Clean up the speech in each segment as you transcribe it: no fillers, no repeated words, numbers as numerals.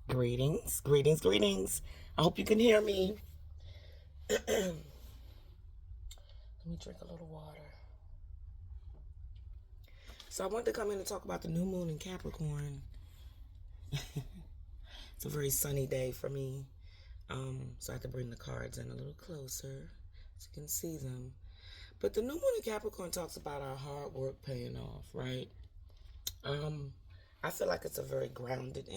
Greetings, greetings, greetings. I hope you can hear me. Let me drink a little water. So I wanted to come in and talk about the new moon in Capricorn. It's a very sunny day for me. So I have to bring the cards in a little closer so you can see them. But the new moon in Capricorn talks about our hard work paying off, right? I feel like it's a very grounded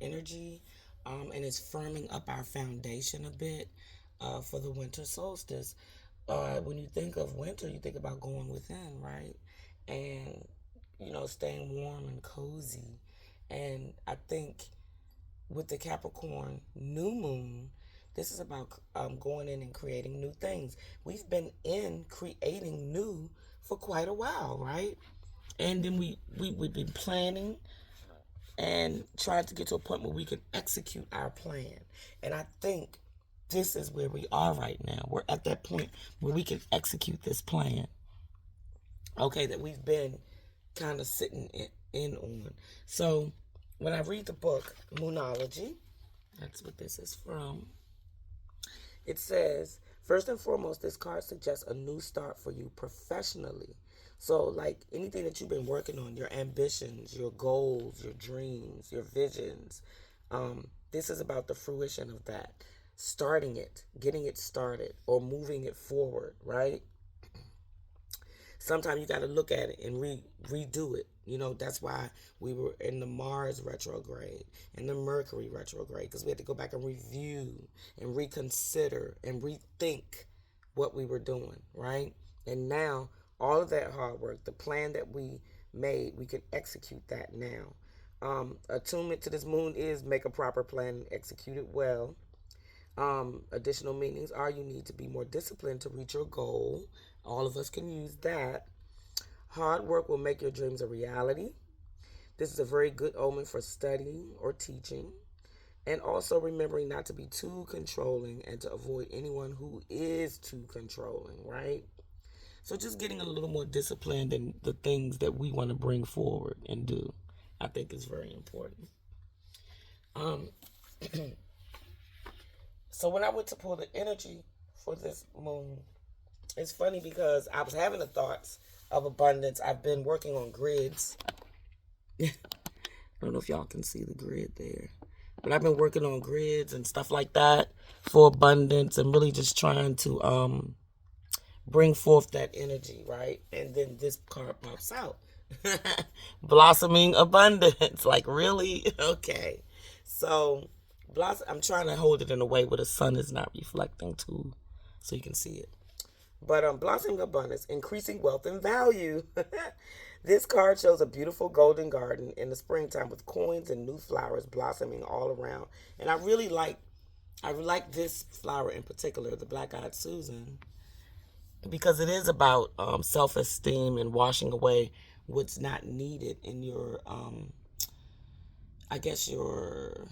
energy, and it's firming up our foundation a bit for the winter solstice. When you think of winter, you think about going within, right? And, staying warm and cozy. And I think with the Capricorn new moon, this is about going in and creating new things. We've been in creating new for quite a while, right? And then we've been planning and trying to get to a point where we can execute our plan. And I think this is where we are right now. We're at that point where we can execute this plan, okay, that we've been kind of sitting in on. So when I read the book, Moonology, that's what this is from, it says, first and foremost, this card suggests a new start for you professionally. So, like anything that you've been working on, your ambitions, your goals, your dreams, your visions, this is about the fruition of that. Starting it, getting it started, or moving it forward, right? Sometimes you got to look at it and redo it. That's why we were in the Mars retrograde and the Mercury retrograde, because we had to go back and review and reconsider and rethink what we were doing, right? And now, all of that hard work, the plan that we made, we can execute that now. Attunement to this moon is make a proper plan and execute it well. Additional meanings are you need to be more disciplined to reach your goal. All of us can use that. Hard work will make your dreams a reality. This is a very good omen for studying or teaching. And also remembering not to be too controlling and to avoid anyone who is too controlling, right? So just getting a little more disciplined in the things that we want to bring forward and do, I think is very important. Um, so when I went to pull the energy for this moon, it's funny because I was having the thoughts of abundance. I've been working on grids. I don't know if y'all can see the grid there. But I've been working on grids and stuff like that for abundance and really just trying to bring forth that energy, right? And then this card pops out. Blossoming abundance. Like, really? Okay. So, I'm trying to hold it in a way where the sun is not reflecting too, so you can see it. But blossoming abundance, increasing wealth and value. This card shows a beautiful golden garden in the springtime with coins and new flowers blossoming all around. And I like this flower in particular, the black-eyed Susan, because it is about self-esteem and washing away what's not needed in your, I guess your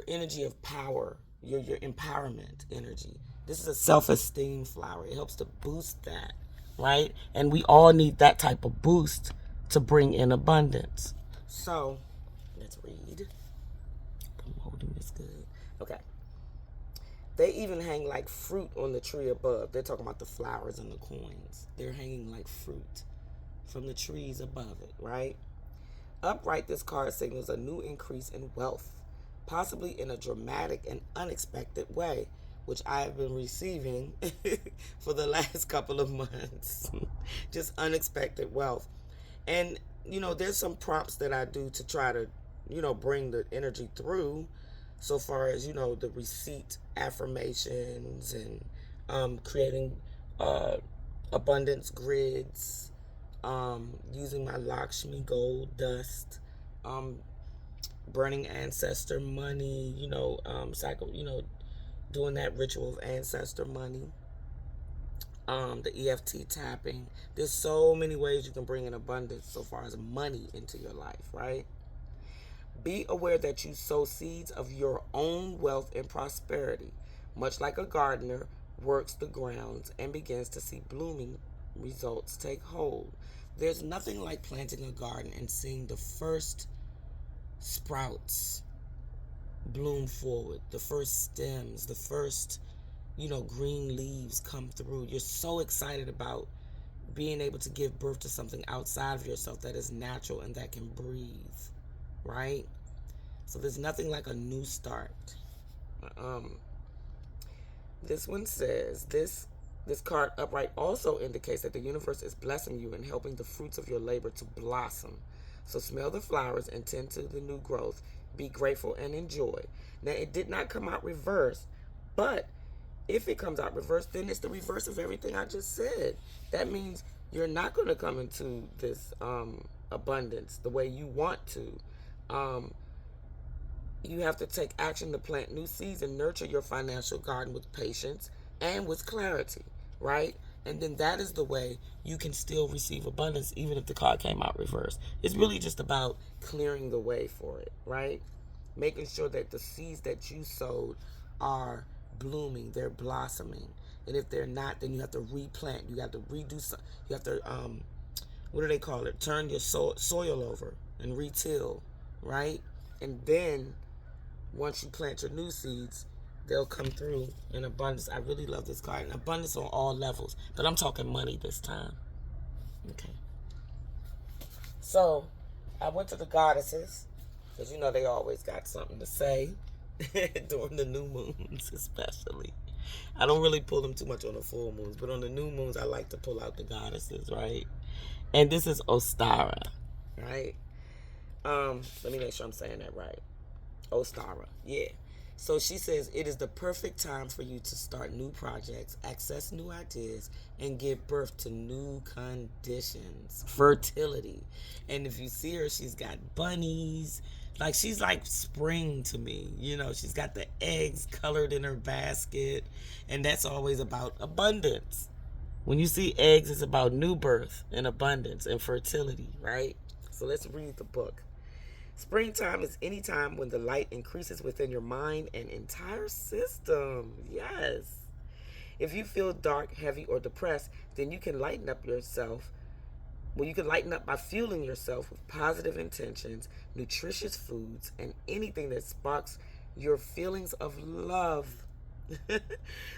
energy of power, your empowerment energy. This is a self-esteem flower. It helps to boost that, right? And we all need that type of boost to bring in abundance. So, let's read. I'm holding this good. Okay. They even hang like fruit on the tree above. They're talking about the flowers and the coins. They're hanging like fruit from the trees above it, right? Upright, this card signals a new increase in wealth, possibly in a dramatic and unexpected way, which I have been receiving for the last couple of months. Just unexpected wealth. And, there's some prompts that I do to try to, bring the energy through, so far as, the receipt affirmations and creating abundance grids, using my Lakshmi gold dust, burning ancestor money, doing that ritual of ancestor money, the EFT tapping. There's so many ways you can bring in abundance so far as money into your life, right? Be aware that you sow seeds of your own wealth and prosperity, much like a gardener works the grounds and begins to see blooming results take hold. There's nothing like planting a garden and seeing the first sprouts bloom forward, the first stems, the first, green leaves come through. You're so excited about being able to give birth to something outside of yourself that is natural and that can breathe, right? So there's nothing like a new start. Um, this one says this card upright also indicates that the universe is blessing you and helping the fruits of your labor to blossom. So smell the flowers and tend to the new growth. Be grateful and enjoy. Now it did not come out reversed, but if it comes out reversed, then it's the reverse of everything I just said. That means you're not going to come into this abundance the way you want to. Um, you have to take action to plant new seeds and nurture your financial garden with patience and with clarity, right? And then that is the way you can still receive abundance even if the card came out reversed. It's really just about clearing the way for it, right? Making sure that the seeds that you sowed are blooming, they're blossoming. And if they're not, then you have to replant. You have to redo some. You have to, what do they call it? Turn your soil over and retill, right? And then once you plant your new seeds, they'll come through in abundance. I really love this card. And abundance on all levels. But I'm talking money this time. Okay. So, I went to the goddesses. Because they always got something to say. During the new moons, especially. I don't really pull them too much on the full moons. But on the new moons, I like to pull out the goddesses, right? And this is Ostara, right? Let me make sure I'm saying that right. Ostara, yeah. So she says it is the perfect time for you to start new projects, access new ideas, and give birth to new conditions. Fertility. And if you see her, she's got bunnies. Like, she's like spring to me. She's got the eggs colored in her basket. And that's always about abundance. When you see eggs, it's about new birth and abundance and fertility, right? So let's read the book. Springtime is any time when the light increases within your mind and entire system. Yes. If you feel dark, heavy, or depressed, then you can lighten up yourself. Well, you can lighten up by fueling yourself with positive intentions, nutritious foods, and anything that sparks your feelings of love.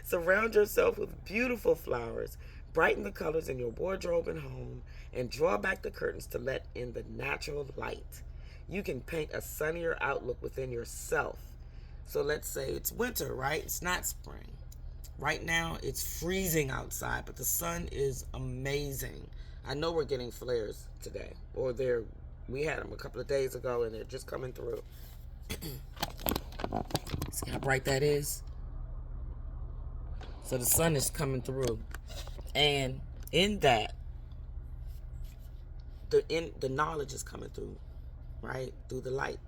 Surround yourself with beautiful flowers. Brighten the colors in your wardrobe and home, and draw back the curtains to let in the natural light. You can paint a sunnier outlook within yourself. So let's say it's winter, right? It's not spring. Right now, it's freezing outside, but the sun is amazing. I know we're getting flares today, or we had them a couple of days ago, and they're just coming through. See how bright that is? So the sun is coming through, and in that, the knowledge is coming through, right? Through the light.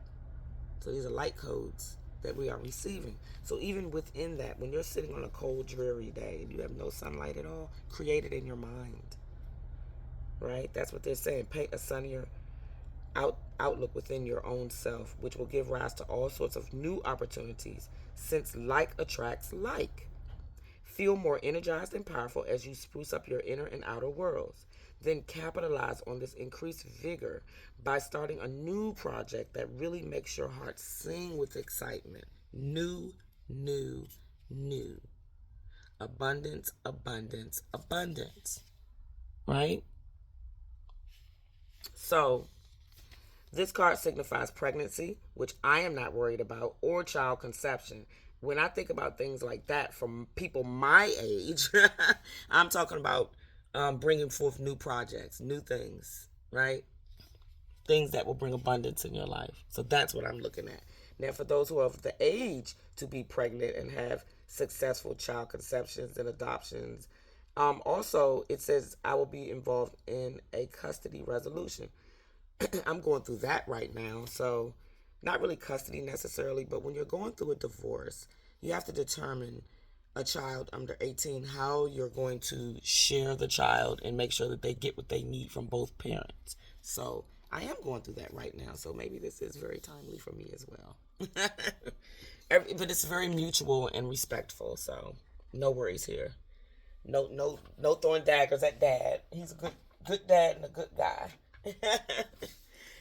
So these are light codes that we are receiving. So even within that, when you're sitting on a cold, dreary day and you have no sunlight at all, create it in your mind, right? That's what they're saying. Paint a sunnier outlook within your own self, which will give rise to all sorts of new opportunities, since like attracts like. Feel more energized and powerful as you spruce up your inner and outer worlds. Then capitalize on this increased vigor by starting a new project that really makes your heart sing with excitement. New, new, new. Abundance, abundance, abundance. Right? So, this card signifies pregnancy, which I am not worried about, or child conception. When I think about things like that from people my age, I'm talking about bringing forth new projects, new things, right? Things that will bring abundance in your life. So that's what I'm looking at. Now, for those who are of the age to be pregnant and have successful child conceptions and adoptions, also it says I will be involved in a custody resolution. I'm going through that right now. So, not really custody necessarily, but when you're going through a divorce, you have to determine a child under 18 how you're going to share the child and make sure that they get what they need from both parents. So, I am going through that right now. So, maybe this is very timely for me as well. But it's very mutual and respectful. So, no worries here. No throwing daggers at dad. He's a good dad and a good guy.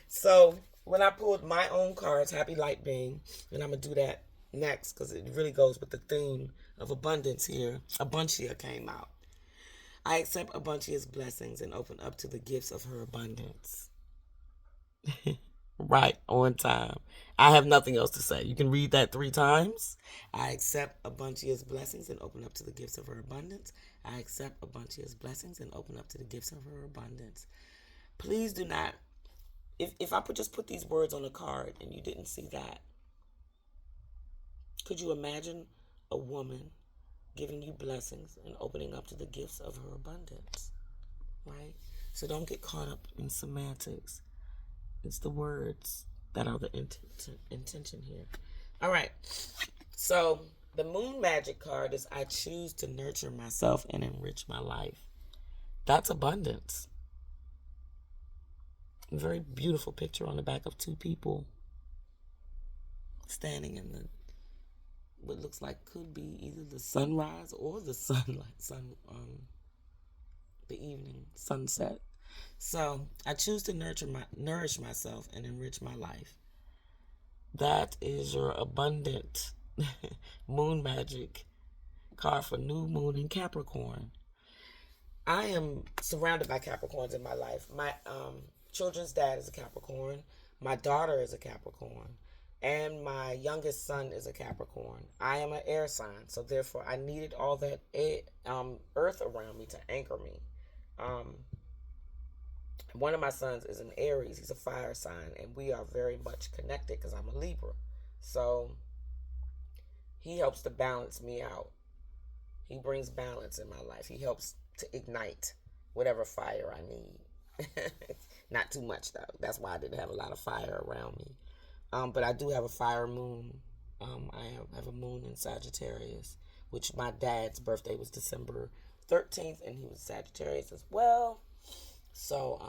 So when I pulled my own cards, Happy Light Being, and I'm going to do that next because it really goes with the theme of abundance here. Abundia came out. I accept Abundia's blessings and open up to the gifts of her abundance. Right, on time. I have nothing else to say. You can read that 3 times. I accept Abundia's blessings and open up to the gifts of her abundance. I accept Abundia's blessings and open up to the gifts of her abundance. Please do not, if I just put these words on a card and you didn't see that, could you imagine a woman giving you blessings and opening up to the gifts of her abundance? Right? So don't get caught up in semantics. It's the words that are the intention here. All right. So the moon magic card is I choose to nurture myself and enrich my life. That's abundance. A very beautiful picture on the back of 2 people standing in the what looks like could be either the sunrise or the the evening sunset. So I choose to nourish myself and enrich my life. That is your abundant moon magic card for new moon in Capricorn. I am surrounded by Capricorns in my life. My children's dad is a Capricorn. My daughter is a Capricorn. And my youngest son is a Capricorn. I am an air sign, so therefore I needed all that earth around me to anchor me. One of my sons is an Aries. He's a fire sign, and we are very much connected because I'm a Libra. So he helps to balance me out. He brings balance in my life. He helps to ignite whatever fire I need. Not too much, though. That's why I didn't have a lot of fire around me. But I do have a fire moon. I have a moon in Sagittarius, which my dad's birthday was December 13th, and he was Sagittarius as well. So,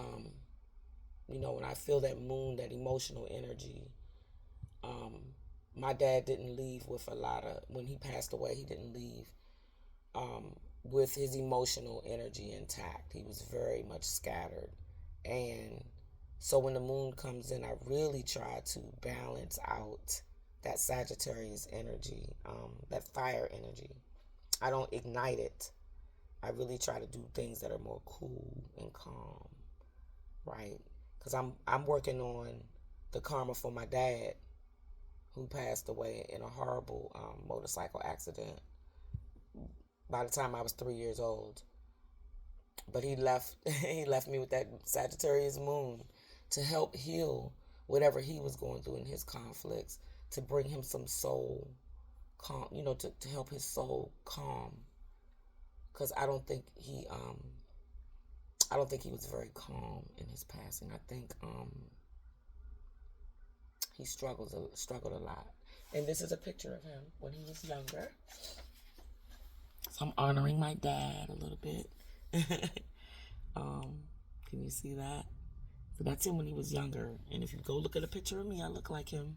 when I feel that moon, that emotional energy, my dad didn't leave with a lot of, when he passed away, he didn't leave with his emotional energy intact. He was very much scattered. And so when the moon comes in, I really try to balance out that Sagittarius energy, that fire energy. I don't ignite it. I really try to do things that are more cool and calm, right? Because I'm working on the karma for my dad, who passed away in a horrible motorcycle accident by the time I was 3 years old. But he left me with that Sagittarius moon to help heal whatever he was going through in his conflicts, to bring him some soul calm, to help his soul calm. Because I don't think he was very calm in his passing. I think he struggled a lot. And this is a picture of him when he was younger. So I'm honoring my dad a little bit. Can you see that? So that's him when he was younger. And if you go look at a picture of me, I look like him.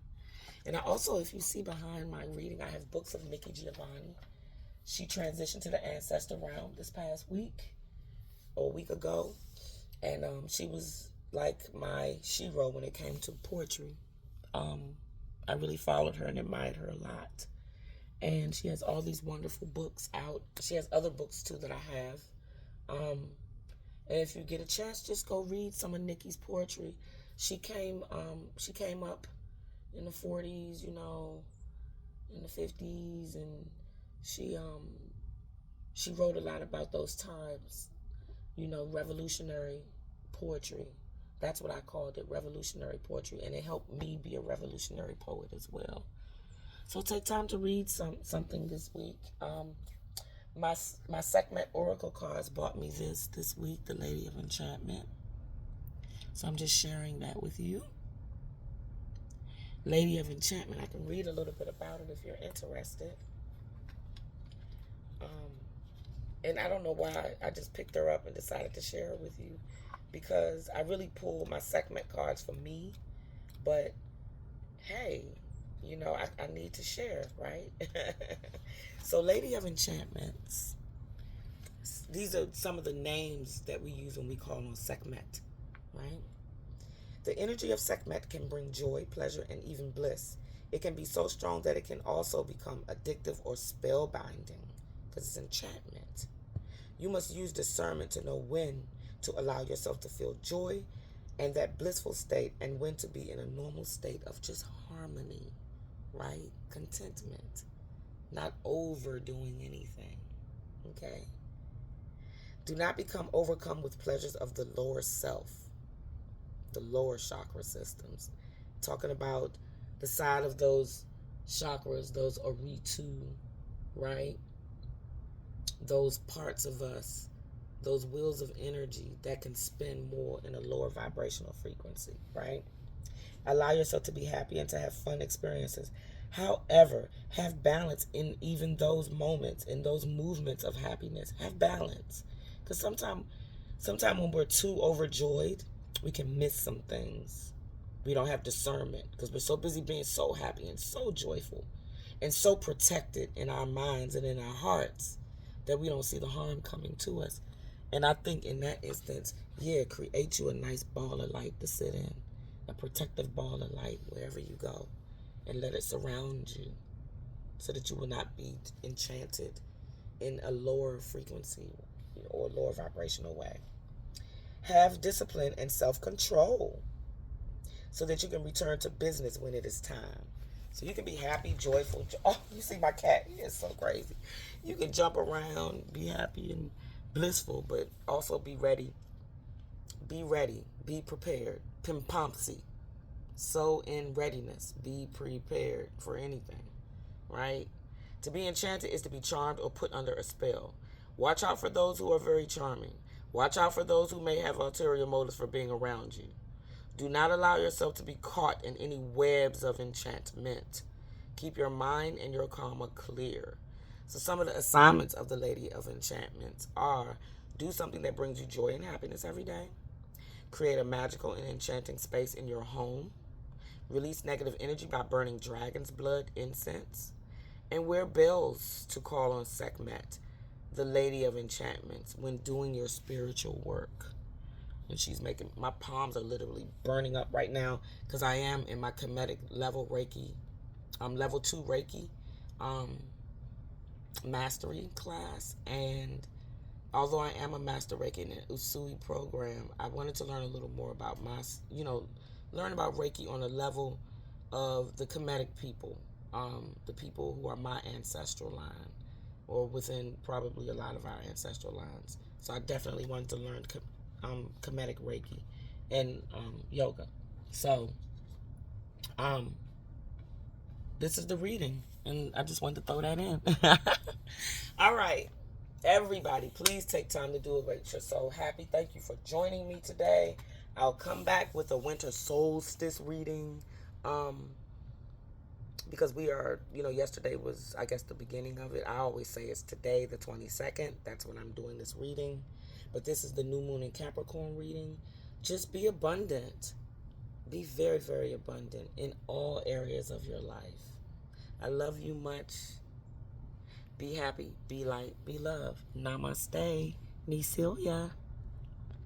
And I also, if you see behind my reading, I have books of Nikki Giovanni. She transitioned to the ancestor realm this past week, or a week ago. And she was like my shero when it came to poetry. I really followed her and admired her a lot. And she has all these wonderful books out. She has other books too that I have. And if you get a chance, just go read some of Nikki's poetry. She came up in the 40s, in the 50s, and she wrote a lot about those times, revolutionary poetry. That's what I called it, revolutionary poetry, and it helped me be a revolutionary poet as well. So take time to read something this week. My Sekhmet Oracle cards bought me this week, the Lady of Enchantment. So I'm just sharing that with you. Lady of Enchantment, I can read a little bit about it if you're interested. And I don't know why I just picked her up and decided to share her with you, because I really pulled my Sekhmet cards for me. But hey, I need to share, right? So Lady of Enchantments, these are some of the names that we use when we call on Sekhmet, right? The energy of Sekhmet can bring joy, pleasure, and even bliss. It can be so strong that it can also become addictive or spellbinding because it's enchantment. You must use discernment to know when to allow yourself to feel joy and that blissful state and when to be in a normal state of just harmony, right? Contentment, not overdoing anything, okay? Do not become overcome with pleasures of the lower self, the lower chakra systems. Talking about the side of those chakras, those aritu, right? Those parts of us, those wheels of energy that can spin more in a lower vibrational frequency, right? Allow yourself to be happy and to have fun experiences. However, have balance in even those moments, in those movements of happiness. Have balance. Because sometimes when we're too overjoyed, we can miss some things. We don't have discernment because we're so busy being so happy and so joyful and so protected in our minds and in our hearts that we don't see the harm coming to us. And I think in that instance, create you a nice ball of light to sit in, a protective ball of light wherever you go, and let it surround you so that you will not be enchanted in a lower frequency or lower vibrational way. Have discipline and self-control so that you can return to business when it is time. So you can be happy, joyful. Oh, you see my cat? He is so crazy. You can jump around, be happy and blissful, but also be ready. Be ready. Be prepared. Pimpomsy. So in readiness. Be prepared for anything, right? To be enchanted is to be charmed or put under a spell. Watch out for those who are very charming. Watch out for those who may have ulterior motives for being around you. Do not allow yourself to be caught in any webs of enchantment. Keep your mind and your karma clear. So some of the assignments of the Lady of Enchantments are: do something that brings you joy and happiness every day. Create a magical and enchanting space in your home. Release negative energy by burning dragon's blood incense. And wear bells to call on Sekhmet, the Lady of Enchantments, when doing your spiritual work. And she's making, my palms are literally burning up right now because I am in my Kemetic level Reiki, level 2 Reiki mastery class. And although I am a master Reiki in the Usui program, I wanted to learn a little more about learn about Reiki on a level of the Kemetic people, the people who are my ancestral line, or within probably a lot of our ancestral lines. So I definitely wanted to learn Kemetic Reiki and yoga. So this is the reading, and I just wanted to throw that in. All right, everybody, please take time to do it. Make your soul happy. Thank you for joining me today. I'll come back with a winter solstice reading, because we are, yesterday was, I guess, the beginning of it. I always say it's today, the 22nd. That's when I'm doing this reading. But this is the new moon in Capricorn reading. Just be abundant. Be very, very abundant in all areas of your life. I love you much. Be happy, be light, be love. Namaste. Necilia.